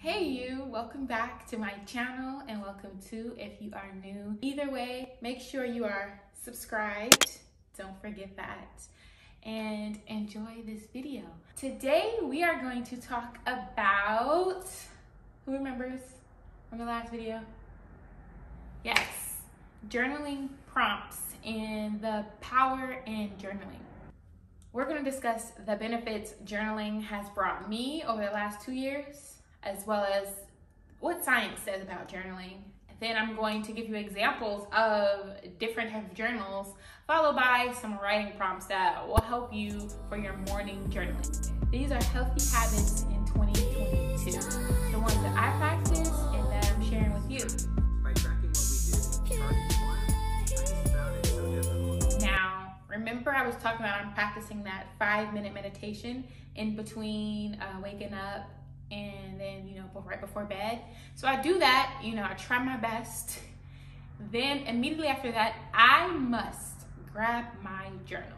Hey you, welcome back to my channel and welcome to if you are new. Either way, make sure you are subscribed, don't forget that, and enjoy this video. Today we are going to talk about, who remembers from the last video? Yes, journaling prompts and the power in journaling. We're going to discuss the benefits journaling has brought me over the last 2 years, as well as what science says about journaling. Then I'm going to give you examples of different types of journals, followed by some writing prompts that will help you for your morning journaling. These are healthy habits in 2022, the ones that I practice and that I'm sharing with you. By tracking what we do, I just found it so difficult. Now, remember I was talking about I'm practicing that 5-minute meditation in between waking up and then, right before bed. So I do that, I try my best. Then immediately after that, I must grab my journal.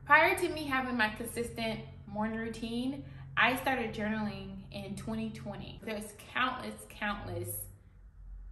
Prior to me having my consistent morning routine, I started journaling in 2020. There's countless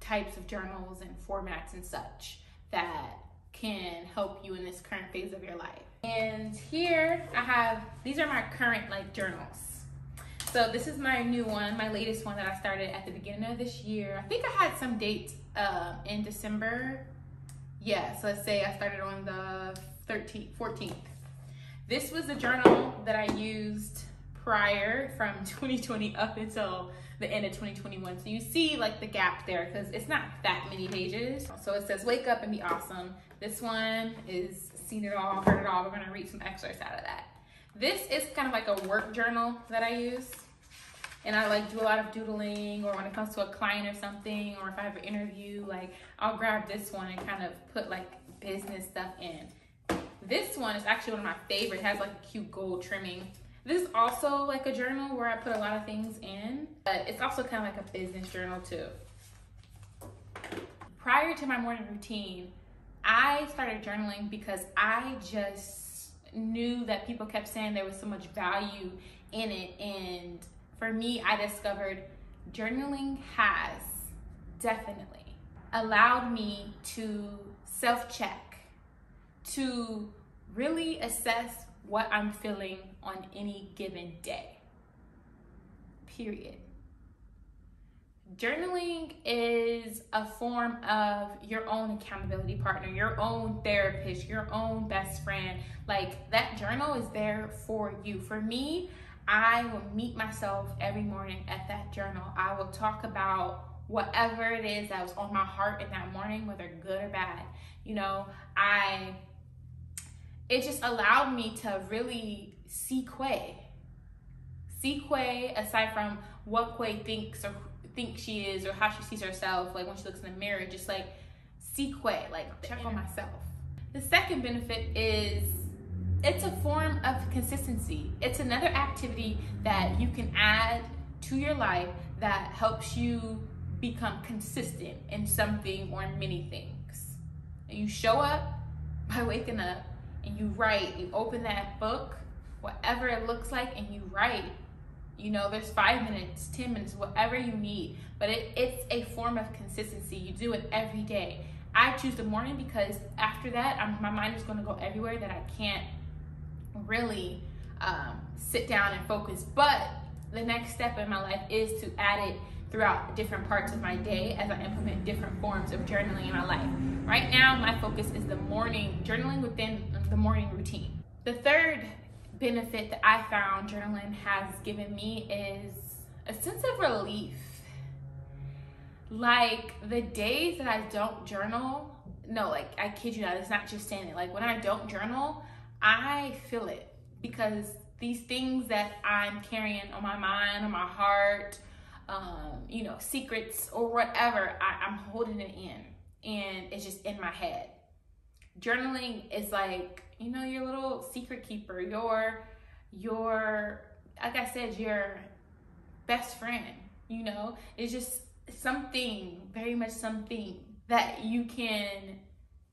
types of journals and formats and such that can help you in this current phase of your life. And here I have, these are my current journals. So this is my new one, my latest one that I started at the beginning of this year. I think I had some dates in December. Yeah, so let's say I started on the 14th. This was the journal that I used prior from 2020 up until the end of 2021. So you see the gap there because it's not that many pages. So it says wake up and be awesome. This one is seen it all, heard it all. We're gonna read some excerpts out of that. This is kind of like a work journal that I use. And I do a lot of doodling, or when it comes to a client or something, or if I have an interview, I'll grab this one and kind of put business stuff in. This one is actually one of my favorites. It has a cute gold trimming. This is also a journal where I put a lot of things in, but it's also kind of a business journal too. Prior to my morning routine, I started journaling because I just knew that people kept saying there was so much value in it. And for me, I discovered journaling has definitely allowed me to self-check, to really assess what I'm feeling on any given day, period. Journaling is a form of your own accountability partner, your own therapist, your own best friend. That journal is there for you. For me, I will meet myself every morning at that journal. I will talk about whatever it is that was on my heart in that morning, whether good or bad. It just allowed me to really see Quay. See Quay aside from what Quay thinks she is or how she sees herself, when she looks in the mirror, just see Quay, check on myself. The second benefit is it's a form of consistency. It's another activity that you can add to your life that helps you become consistent in something or in many things. And you show up by waking up and you write, you open that book, whatever it looks like, and you write. There's 5 minutes, 10 minutes, whatever you need, but it's a form of consistency. You do it every day. I choose the morning because after that, my mind is going to go everywhere that I can't really sit down and focus. But the next step in my life is to add it throughout different parts of my day as I implement different forms of journaling in my life. Right now, my focus is the morning, journaling within the morning routine. The third benefit that I found journaling has given me is a sense of relief. The days that I don't journal, no, I kid you not, it's not just saying it. When I don't journal, I feel it because these things that I'm carrying on my mind, on my heart, secrets or whatever, I'm holding it in and it's just in my head. Journaling is your little secret keeper, your like I said, your best friend. It's just something, very much something that you can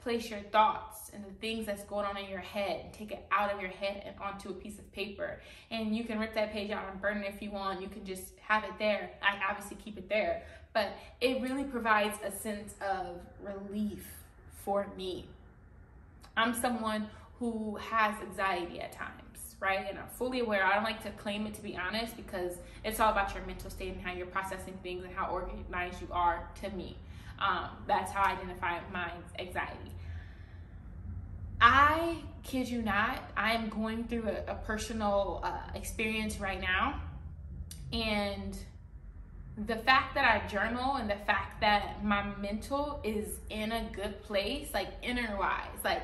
place your thoughts and the things that's going on in your head and take it out of your head and onto a piece of paper. And you can rip that page out and burn it if you want. You can just have it there. I obviously keep it there, but it really provides a sense of relief for me. I'm someone who has anxiety at times, right? And I'm fully aware. I don't like to claim it, to be honest, because it's all about your mental state and how you're processing things and how organized you are. To me, that's how I identify my anxiety. I kid you not, I am going through a personal experience right now, and the fact that I journal and the fact that my mental is in a good place, like inner-wise, like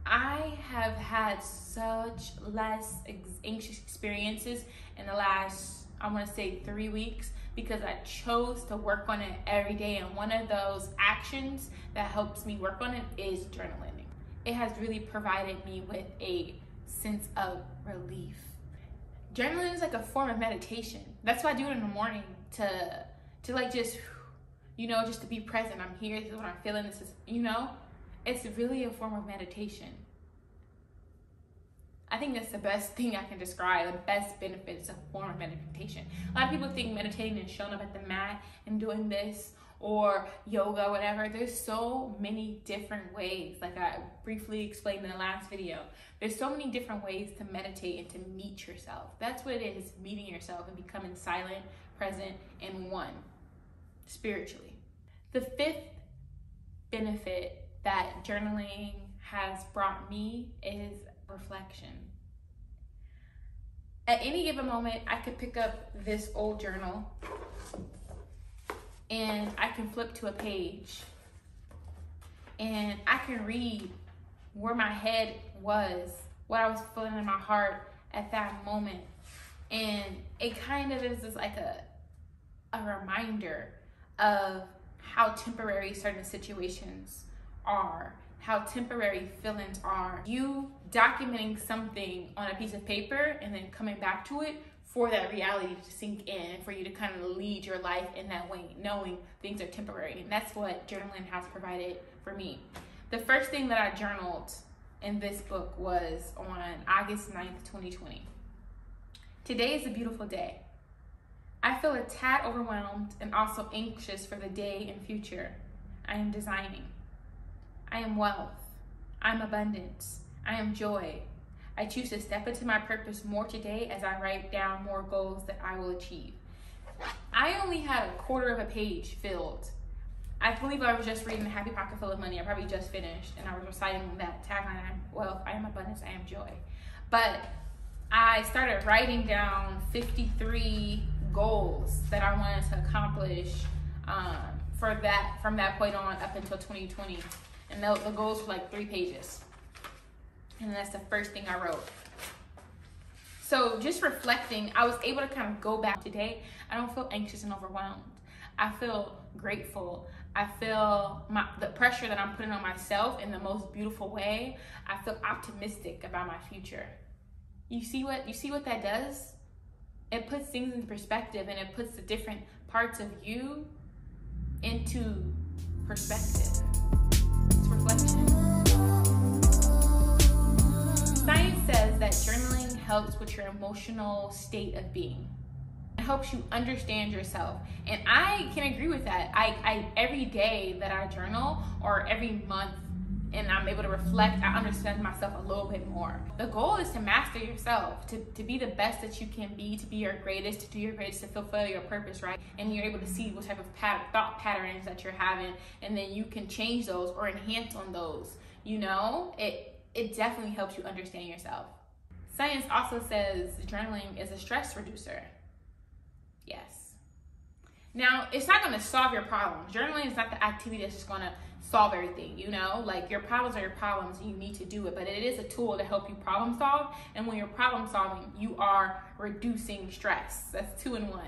I have had such less anxious experiences in the last, I want to say 3 weeks, because I chose to work on it every day. And one of those actions that helps me work on it is journaling. It has really provided me with a sense of relief. Journaling is like a form of meditation. That's why I do it in the morning to like just, just to be present. I'm here, this is what I'm feeling, this is, it's really a form of meditation. I think that's the best thing I can describe. The best benefit is a form of meditation. A lot of people think meditating is showing up at the mat and doing this, or yoga, whatever. There's so many different ways, like I briefly explained in the last video. There's so many different ways to meditate and to meet yourself. That's what it is, meeting yourself and becoming silent, present, and one, spiritually. The fifth benefit that journaling has brought me is reflection. At any given moment, I could pick up this old journal and I can flip to a page and I can read where my head was, what I was feeling in my heart at that moment. And it kind of is just like a reminder of how temporary certain situations are, how temporary feelings are. You documenting something on a piece of paper and then coming back to it for that reality to sink in and for you to kind of lead your life in that way, knowing things are temporary. And that's what journaling has provided for me. The first thing that I journaled in this book was on August 9th, 2020. Today is a beautiful day. I feel a tad overwhelmed and also anxious for the day and future I am designing. I am wealth. I am abundance. I am joy. I choose to step into my purpose more today as I write down more goals that I will achieve. I only had a quarter of a page filled. I believe I was just reading The Happy Pocket Full of Money. I probably just finished and I was reciting that tagline, I am wealth, I am abundance, I am joy. But I started writing down 53 goals that I wanted to accomplish from that point on up until 2020. And the goals were like 3 pages. And that's the first thing I wrote. So just reflecting, I was able to kind of go back today. I don't feel anxious and overwhelmed. I feel grateful. I feel the pressure that I'm putting on myself in the most beautiful way. I feel optimistic about my future. You see what that does? It puts things in perspective and it puts the different parts of you into perspective. It's reflection. Science says that journaling helps with your emotional state of being. It helps you understand yourself. And I can agree with that. I every day that I journal, or every month, and I'm able to reflect, I understand myself a little bit more. The goal is to master yourself, to be the best that you can be, to be your greatest, to do your greatest, to fulfill your purpose, right? And you're able to see what type of thought patterns that you're having, and then you can change those or enhance on those. It definitely helps you understand yourself. Science also says journaling is a stress reducer. Yes. Now, it's not going to solve your problems. Journaling is not the activity that's just going to solve everything, like your problems are your problems and you need to do it, but it is a tool to help you problem solve. And when you're problem solving, you are reducing stress. That's 2 in 1.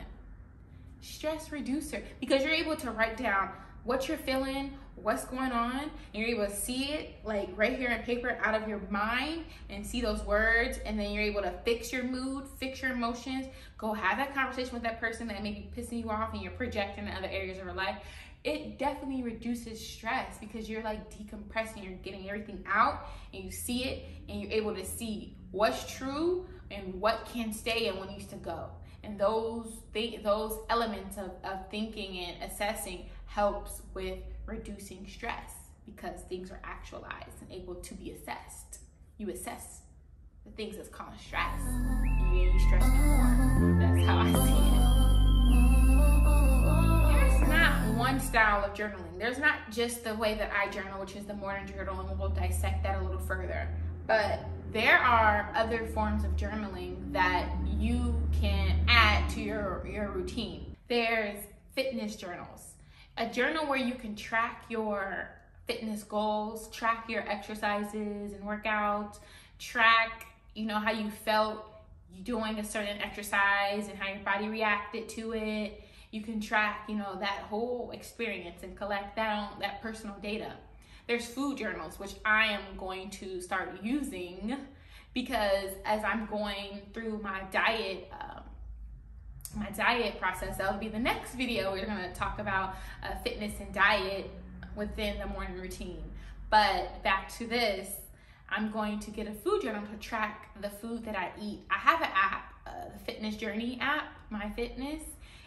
Stress reducer, because you're able to write down what you're feeling, what's going on, and you're able to see it like right here in paper out of your mind and see those words, and then you're able to fix your mood, fix your emotions, go have that conversation with that person that may be pissing you off and you're projecting in other areas of your life. It definitely reduces stress because you're like decompressing, you're getting everything out and you see it and you're able to see what's true and what can stay and what needs to go. And those elements of thinking and assessing helps with reducing stress because things are actualized and able to be assessed. You assess the things that's causing stress and you stress more. That's how I see it. There's not one style of journaling. There's not just the way that I journal, which is the morning journal, and we'll dissect that a little further. But there are other forms of journaling that you can add to your routine. There's fitness journals. A journal where you can track your fitness goals, track your exercises and workouts, track, how you felt doing a certain exercise and how your body reacted to it. You can track, that whole experience and collect that personal data. There's food journals, which I am going to start using because as I'm going through my diet process, that'll be the next video. We're going to talk about fitness and diet within the morning routine. But back to this, I'm going to get a food journal to track the food that I eat. I have an app, the Fitness Journey app, My Fitness,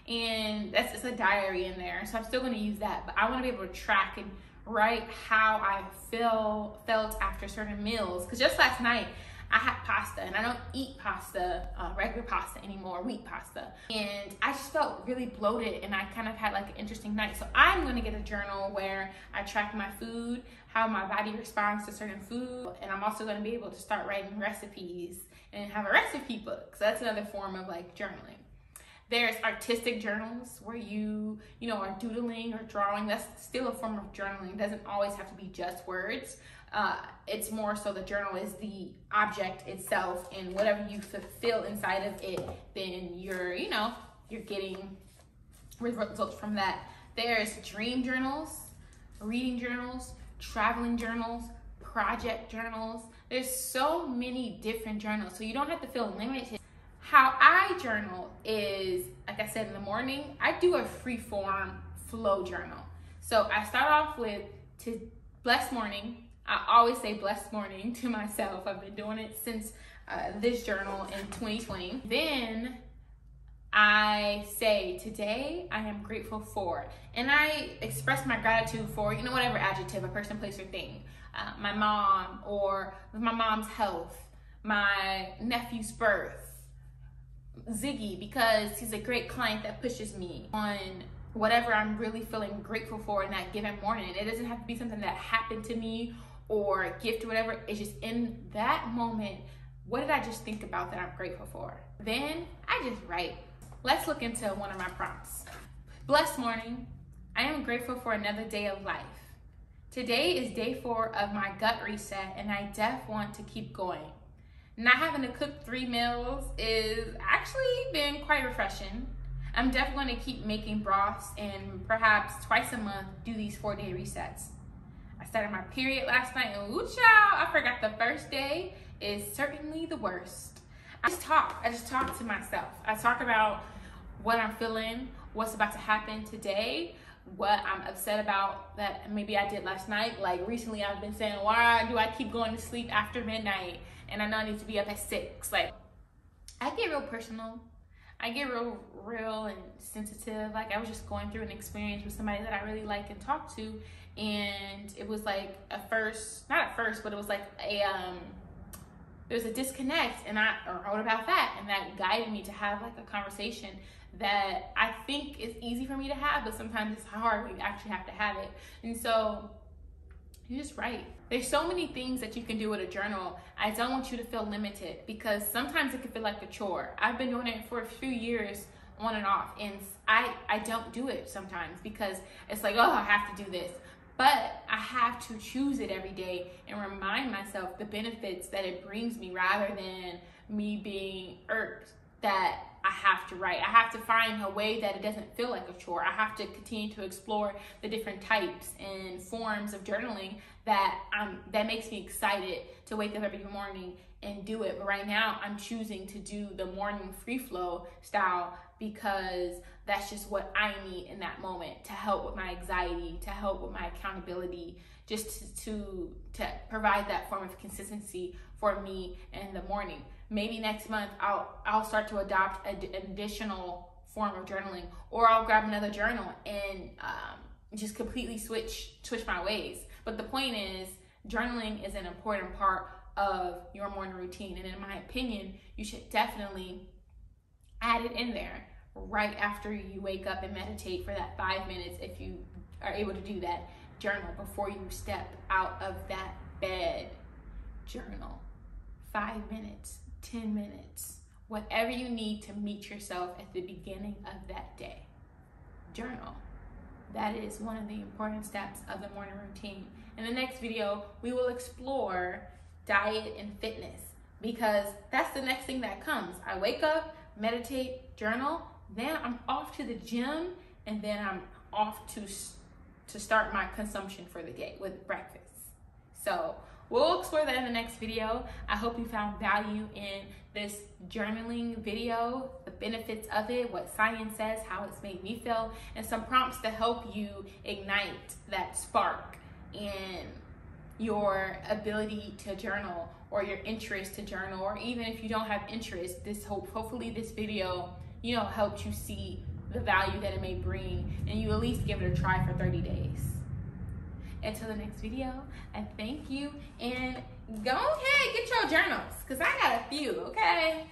and that's just a diary in there. So I'm still going to use that, but I want to be able to track and write how I felt after certain meals. Because just last night, I had pasta, and I don't eat pasta, regular pasta anymore, wheat pasta. And I just felt really bloated, and I kind of had like an interesting night. So I'm going to get a journal where I track my food, how my body responds to certain food, and I'm also going to be able to start writing recipes and have a recipe book. So that's another form of like journaling. There's artistic journals where you are doodling or drawing. That's still a form of journaling. It doesn't always have to be just words. It's more so the journal is the object itself, and whatever you fulfill inside of it, then you're getting results from that. There's dream journals, reading journals, traveling journals, project journals. There's so many different journals, so you don't have to feel limited. How I journal is, like I said, in the morning, I do a free form flow journal. So I start off with blessed morning. I always say blessed morning to myself. I've been doing it since this journal in 2020. Then I say, today I am grateful for, and I express my gratitude for, whatever adjective, a person, place, or thing. My mom, or my mom's health, my nephew's birth, Ziggy, because he's a great client that pushes me on whatever I'm really feeling grateful for in that given morning. It doesn't have to be something that happened to me or a gift or whatever. It's just in that moment, what did I just think about that I'm grateful for? Then I just write. Let's look into one of my prompts. Blessed morning. I am grateful for another day of life. Today is day 4 of my gut reset, and I want to keep going. Not having to cook 3 meals is actually been quite refreshing. I'm definitely going to keep making broths and perhaps twice a month do these 4-day resets. I started my period last night, and ooh child, I forgot the first day is certainly the worst. I just talk to myself. I talk about what I'm feeling, what's about to happen today, what I'm upset about that maybe I did last night. Like recently I've been saying, why do I keep going to sleep after midnight? And I know I need to be up at 6. Like, I get real personal. I get real and sensitive. Like, I was just going through an experience with somebody that I really like and talk to, and it was like not at first, but it was like there's a disconnect, and I wrote about that, and that guided me to have like a conversation that I think is easy for me to have, but sometimes it's hard when you actually have to have it. And so you just write. There's so many things that you can do with a journal. I don't want you to feel limited, because sometimes it can feel like a chore. I've been doing it for a few years on and off, and I don't do it sometimes because it's like, oh, I have to do this. But I have to choose it every day and remind myself the benefits that it brings me, rather than me being irked that I have to write. I have to find a way that it doesn't feel like a chore. I have to continue to explore the different types and forms of journaling that makes me excited to wake up every morning and do it. But right now I'm choosing to do the morning free flow style because that's just what I need in that moment to help with my anxiety, to help with my accountability, just to provide that form of consistency for me in the morning. Maybe next month I'll start to adopt an additional form of journaling, or I'll grab another journal and just completely switch my ways. But the point is, journaling is an important part of your morning routine, and in my opinion, you should definitely add it in there right after you wake up and meditate for that 5 minutes. If you are able to do that, journal before you step out of that bed. Journal 5 minutes, 10 minutes, whatever you need to meet yourself at the beginning of that day. Journal. That is one of the important steps of the morning routine. In the next video, we will explore diet and fitness, because that's the next thing that comes. I wake up, meditate, journal, then I'm off to the gym, and then I'm off to start my consumption for the day with breakfast. So we'll explore that in the next video. I hope you found value in this journaling video, the benefits of it, what science says, how it's made me feel, and some prompts to help you ignite that spark in your ability to journal, or your interest to journal, or even if you don't have interest, hopefully this video, helped you see the value that it may bring, and you at least give it a try for 30 days. Until the next video, I thank you, and go ahead, get your journals, because I got a few, okay?